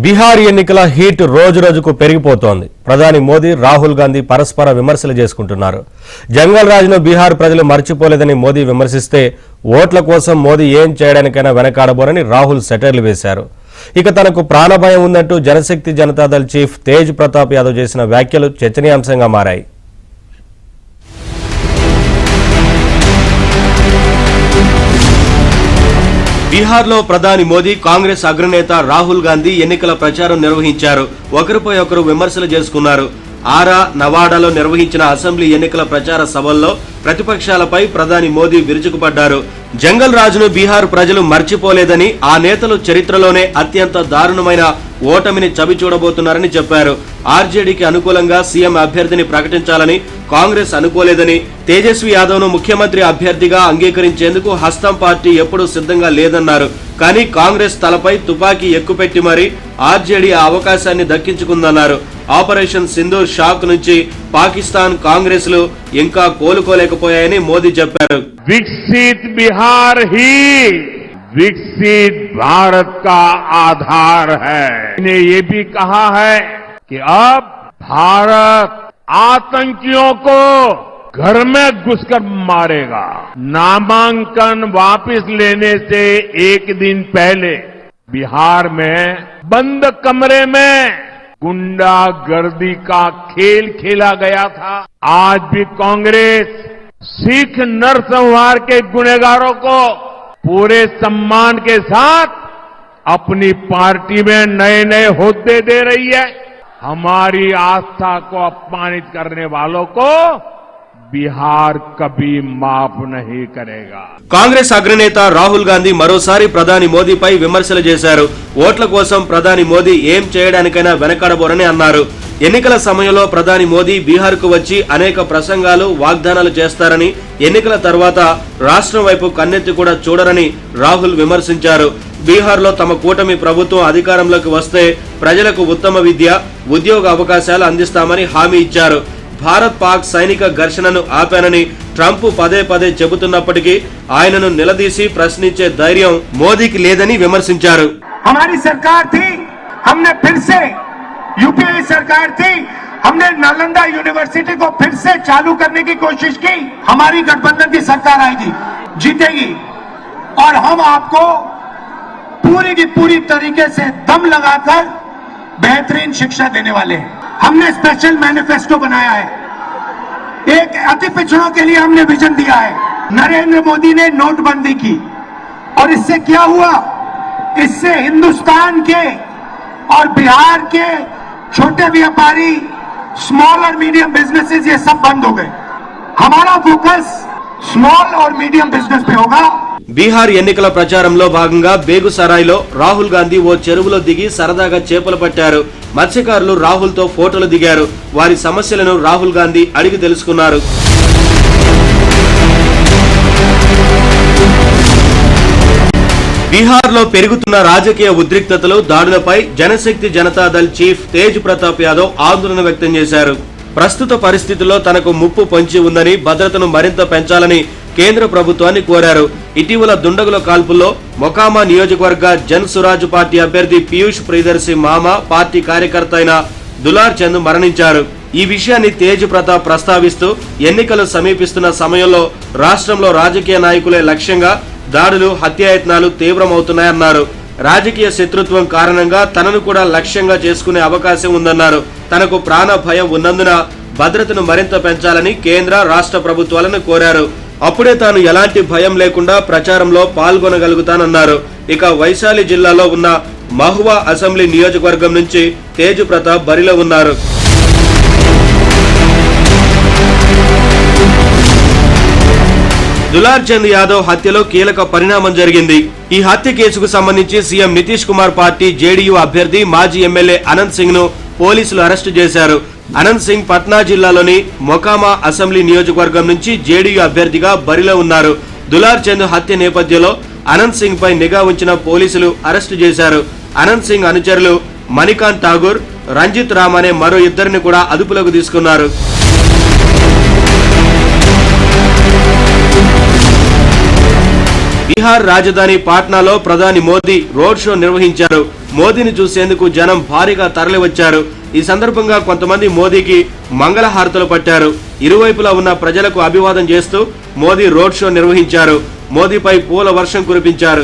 బీహార్ ఎన్నికల హీట్ రోజు రోజుకు పెరిగిపోతోంది. ప్రధాని మోదీ, రాహుల్ గాంధీ పరస్పర విమర్శలు చేసుకుంటున్నారు. జంగల్ రాజ్ను బీహార్ ప్రజలు మర్చిపోలేదని మోదీ విమర్శిస్తే ఓట్ల కోసం మోదీ ఏం చేయడానికైనా వెనకాడబోరని రాహుల్ సెటైర్లు వేశారు. ఇక తనకు ప్రాణభయం ఉందంటూ జనశక్తి జనతాదళ్ చీఫ్ తేజ్ ప్రతాప్ యాదవ్ చేసిన వ్యాఖ్యలు చర్చనీయాంశంగా మారాయి. బీహార్లో ప్రధాని మోదీ, కాంగ్రెస్ అగ్రనేత రాహుల్ గాంధీ ఎన్నికల ప్రచారం నిర్వహించారు. ఒకరిపై ఒకరు విమర్శలు చేసుకున్నారు. ఆరా, నవాడాలో నిర్వహించిన అసెంబ్లీ ఎన్నికల ప్రచార సభల్లో ప్రతిపక్షాలపై ప్రధాని మోదీ విరుచుకుపడ్డారు. జంగల్ రాజును బీహార్ ప్రజలు మర్చిపోలేదని, ఆ నేతలు చరిత్రలోనే అత్యంత దారుణమైన ఓటమిని చవిచూడబోతున్నారని చెప్పారు. ఆర్జేడీకి అనుకూలంగా సీఎం అభ్యర్థిని ప్రకటించాలని కాంగ్రెస్ అనుకోలేదని, తేజస్వి యాదవ్ను ముఖ్యమంత్రి అభ్యర్థిగా అంగీకరించేందుకు హస్తం పార్టీ ఎప్పుడూ సిద్ధంగా లేదన్నారు. కానీ కాంగ్రెస్ తలపై తుపాకీ ఎక్కుపెట్టి మరీ ఆర్జేడీ ఆ అవకాశాన్ని దక్కించుకుందన్నారు. ఆపరేషన్ సింధూర్ షాక్ నుంచి పాకిస్తాన్, కాంగ్రెస్ లు ఇంకా కోలుకోలేకపోయాయని మోదీ చెప్పారు. विकसित बिहार ही विकसित भारत का आधार है। ने ये भी कहा है कि अब भारत आतंकियों को घर में घुसकर मारेगा। नामांकन वापस लेने से एक दिन पहले बिहार में बंद कमरे में गुंडागर्दी का खेल खेला गया था। आज भी कांग्रेस सिख नरसंहार के गुनहगारों को पूरे सम्मान के साथ अपनी पार्टी में नए नए होद्दे दे रही है। हमारी आस्था को अपमानित करने वालों को बिहार कभी माफ नहीं करेगा. కాంగ్రెస్ అగ్రనేత రాహుల్ గాంధీ మరోసారి ప్రధాని మోదీపై విమర్శలు చేశారు. ఓట్ల కోసం ప్రధాని మోదీ ఏం చేయడానికైనా వెనకాడబోరని అన్నారు. ఎన్నికల సమయంలో ప్రధాని మోదీ బీహార్కు వచ్చి అనేక ప్రసంగాలు, వాగ్దానాలు చేస్తారని, ఎన్నికల తర్వాత రాష్ట్రం వైపు కన్నెత్తి కూడా చూడరని రాహుల్ విమర్శించారు. బీహార్లో తమ కూటమి ప్రభుత్వం అధికారంలోకి వస్తే ప్రజలకు ఉత్తమ విద్య, ఉద్యోగ అవకాశాలు అందిస్తామని హామీ ఇచ్చారు. భారత్ పాక్ సైనిక ఘర్షణను ఆపానని ట్రంప్ పదే పదే చెబుతున్నప్పటికీ ఆయనను నిలదీసి ప్రశ్నించే ధైర్యం మోదీకి లేదని విమర్శించారు. हमारी सरकार थी, हमने फिर से यूपीए सरकार थी, हमने नालंदा यूनिवर्सिटी को फिर से चालू करने की कोशिश की. हमारी गठबंधन की सरकार आएगी, जीतेगी और हम आपको पूरी की पूरी तरीके से दम लगाकर बेहतरीन शिक्षा देने वाले हैं. हमने स्पेशल मैनिफेस्टो बनाया है. एक अति पिछड़ों के लिए हमने विजन दिया है. नरेंद्र मोदी ने नोटबंदी की और इससे क्या हुआ? इससे हिंदुस्तान के और बिहार के छोटे व्यापारी, स्मॉल और मीडियम बिजनेसेस, ये सब बंद हो गए. हमारा फोकस स्मॉल और मीडियम बिजनेस पे होगा. బీహార్ ఎన్నికల ప్రచారంలో భాగంగా బేగుసరాయ్లో రాహుల్ గాంధీ ఓ చెరువులో దిగి సరదాగా చేపలు పట్టారు. మత్స్యకారులు రాహుల్ తో ఫోటోలు దిగారు. వారి సమస్యలను రాహుల్ గాంధీ అడిగి తెలుసుకున్నారు. బీహార్లో పెరుగుతున్న రాజకీయ ఉద్రిక్తతలు, దాడులపై జనశక్తి జనతాదళ్ చీఫ్ తేజ్ ప్రతాప్ యాదవ్ ఆందోళన వ్యక్తం చేశారు. ప్రస్తుత పరిస్థితుల్లో తనకు ముప్పు పొంచి ఉందని, భద్రతను మరింత పెంచాలని కేంద్ర ప్రభుత్వాన్ని కోరారు. ఇటీవల దుండగుల కాల్పుల్లో మొకామా నియోజకవర్గ జన్ సురాజ్ పార్టీ అభ్యర్థి పీయూష్ ప్రియదర్శి మామ, పార్టీ కార్యకర్త అయిన దులార్ చంద్ మరణించారు. ఈ విషయాన్ని తేజ్ ప్రతాప్ ప్రస్తావిస్తూ ఎన్నికలు సమీపిస్తున్న సమయంలో రాష్ట్రంలో రాజకీయ నాయకులే లక్ష్యంగా దాడులు, హత్యాయత్నాలు తీవ్రమవుతున్నాయన్నారు. రాజకీయ శత్రుత్వం కారణంగా తనను కూడా లక్ష్యంగా చేసుకునే అవకాశం ఉందన్నారు. తనకు ప్రాణ భయం ఉన్నందున భద్రతను మరింత పెంచాలని కేంద్ర, రాష్ట్ర ప్రభుత్వాలను కోరారు. అప్పుడే తాను ఎలాంటి భయం లేకుండా ప్రచారంలో పాల్గొనగలుగుతానన్నారు. ఇక వైశాలి జిల్లాలో ఉన్న మహువా అసెంబ్లీ నియోజకవర్గం నుంచి తేజ్ ప్రతాప్ బరిలో ఉన్నారు. దులార్ చంద్ యాదవ్ హత్యలో కీలక పరిణామం జరిగింది. ఈ హత్య కేసుకు సంబంధించి CM Nitish Kumar party JDU అభ్యర్థి, మాజీ ఎమ్మెల్యే అనంత్ సింగ్ ను పోలీసులు అరెస్టు చేశారు. అనంత్ సింగ్ పట్నా జిల్లాలోని మొకామా అసెంబ్లీ నియోజకవర్గం నుంచి జేడీయూ అభ్యర్థిగా బరిలో ఉన్నారు. దులార్ చంద్ హత్య నేపథ్యంలో అనంత్ సింగ్ పై నిఘా ఉంచిన పోలీసులు అరెస్టు చేశారు. అనంత్ సింగ్ అనుచరులు మణికాంత్ ఠాగూర్, రంజిత్ రామ్ అనే మరో ఇద్దరిని కూడా అదుపులోకి తీసుకున్నారు. బీహార్ రాజధాని పాట్నాలో ప్రధాని మోదీ రోడ్ షో నిర్వహించారు. మోదీని చూసేందుకు జనం భారీగా తరలివచ్చారు. ఈ సందర్భంగా కొంతమంది మోదీకి మంగళహారతులు పట్టారు. ఇరువైపులా ఉన్న ప్రజలకు అభివాదం చేస్తూ మోదీ రోడ్ షో నిర్వహించారు. మోదీపై పూల వర్షం కురిపించారు.